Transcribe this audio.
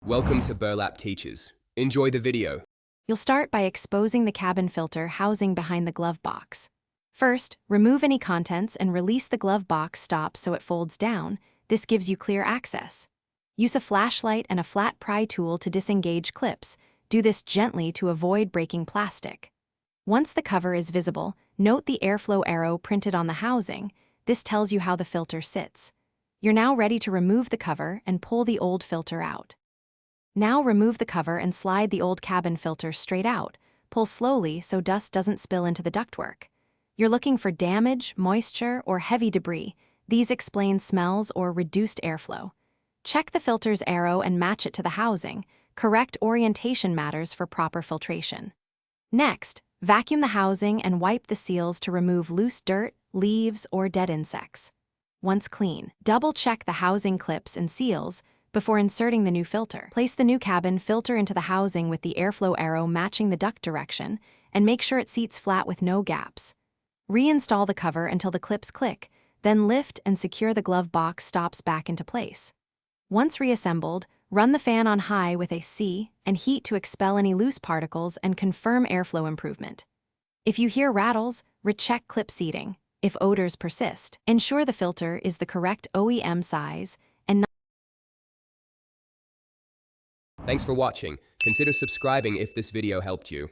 Welcome to Burlap Teachers. Enjoy the video. You'll start by exposing the cabin filter housing behind the glove box. First, remove any contents and release the glove box stop so it folds down. This gives you clear access. Use a flashlight and a flat pry tool to disengage clips. Do this gently to avoid breaking plastic. Once the cover is visible, note the airflow arrow printed on the housing. This tells you how the filter sits. You're now ready to remove the cover and pull the old filter out. Now remove the cover and slide the old cabin filter straight out. Pull slowly so dust doesn't spill into the ductwork. You're looking for damage, moisture, or heavy debris. These explain smells or reduced airflow. Check the filter's arrow and match it to the housing. Correct orientation matters for proper filtration. Next, vacuum the housing and wipe the seals to remove loose dirt, leaves, or dead insects. Once clean, double-check the housing clips and seals before inserting the new filter. Place the new cabin filter into the housing with the airflow arrow matching the duct direction, and make sure it seats flat with no gaps. Reinstall the cover until the clips click, then lift and secure the glove box stops back into place. Once reassembled, run the fan on high with a C and heat to expel any loose particles and confirm airflow improvement. If you hear rattles, recheck clip seating. If odors persist, ensure the filter is the correct OEM size and Thanks for watching. Consider subscribing if this video helped you.